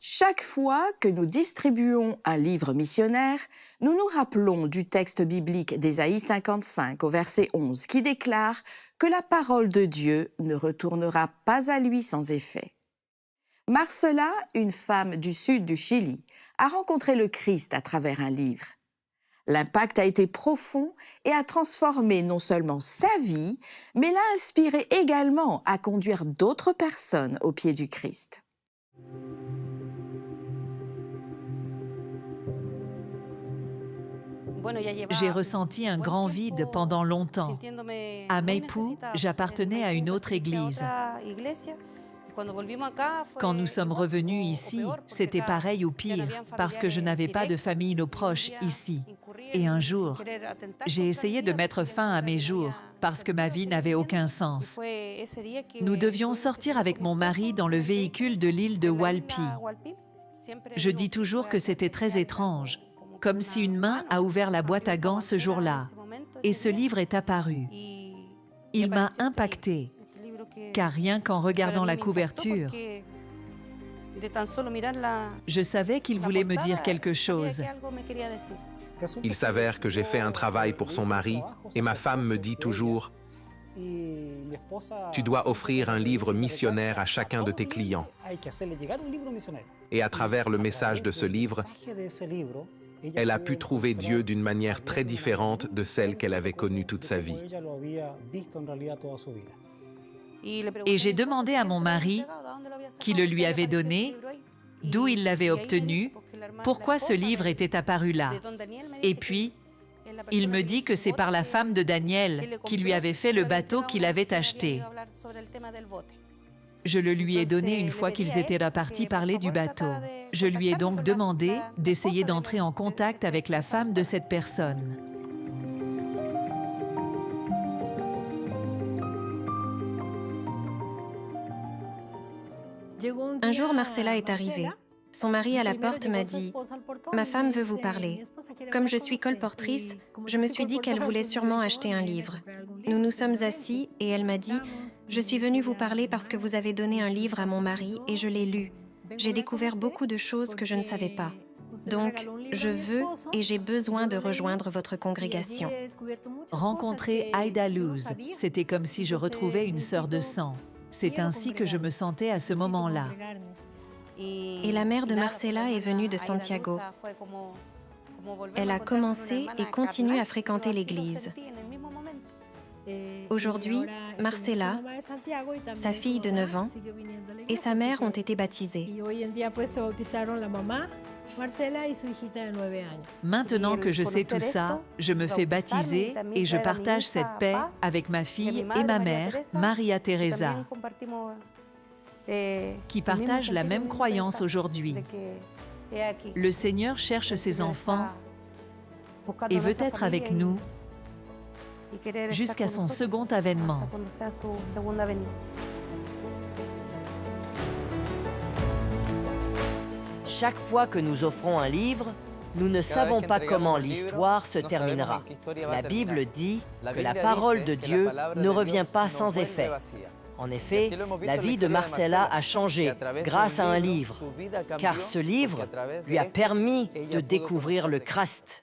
Chaque fois que nous distribuons un livre missionnaire, nous nous rappelons du texte biblique d'Ésaïe 55 au verset 11 qui déclare que la parole de Dieu ne retournera pas à lui sans effet. Marcela, une femme du sud du Chili, a rencontré le Christ à travers un livre. L'impact a été profond et a transformé non seulement sa vie, mais l'a inspiré également à conduire d'autres personnes aux pieds du Christ. J'ai ressenti un grand vide pendant longtemps. À Maipú, j'appartenais à une autre église. Quand nous sommes revenus ici, c'était pareil ou pire, parce que je n'avais pas de famille ou proches ici. Et un jour, j'ai essayé de mettre fin à mes jours, parce que ma vie n'avait aucun sens. Nous devions sortir avec mon mari dans le véhicule de l'île de Walpi. Je dis toujours que c'était très étrange, comme si une main a ouvert la boîte à gants ce jour-là. Et ce livre est apparu. Il m'a impactée, car rien qu'en regardant la couverture, je savais qu'il voulait me dire quelque chose. Il s'avère que j'ai fait un travail pour son mari et ma femme me dit toujours « Tu dois offrir un livre missionnaire à chacun de tes clients. » Et à travers le message de ce livre, elle a pu trouver Dieu d'une manière très différente de celle qu'elle avait connue toute sa vie. Et j'ai demandé à mon mari, qui le lui avait donné, d'où il l'avait obtenu, pourquoi ce livre était apparu là. Et puis, il me dit que c'est par la femme de Daniel qui lui avait fait le bateau qu'il avait acheté. Je le lui ai donné une fois qu'ils étaient repartis parler du bateau. Je lui ai donc demandé d'essayer d'entrer en contact avec la femme de cette personne. Un jour, Marcela est arrivée. Son mari à la porte m'a dit « Ma femme veut vous parler ». Comme je suis colportrice, je me suis dit qu'elle voulait sûrement acheter un livre. Nous nous sommes assis et elle m'a dit « Je suis venue vous parler parce que vous avez donné un livre à mon mari et je l'ai lu. J'ai découvert beaucoup de choses que je ne savais pas. Donc, je veux et j'ai besoin de rejoindre votre congrégation. » Rencontrer Aida Luz, c'était comme si je retrouvais une sœur de sang. C'est ainsi que je me sentais à ce moment-là. Et la mère de Marcela est venue de Santiago. Elle a commencé et continue à fréquenter l'église. Aujourd'hui, Marcela, sa fille de 9 ans, et sa mère ont été baptisées. Maintenant que je sais tout ça, je me fais baptiser et je partage cette paix avec ma fille et ma mère, Maria Teresa, qui partagent la même croyance aujourd'hui. Le Seigneur cherche ses enfants et veut être avec nous jusqu'à son second avènement. Chaque fois que nous offrons un livre, nous ne savons pas comment l'histoire se terminera. La Bible dit que la parole de Dieu ne revient pas sans effet. En effet, la vie de Marcela a changé grâce à un livre, car ce livre lui a permis de découvrir le Christ.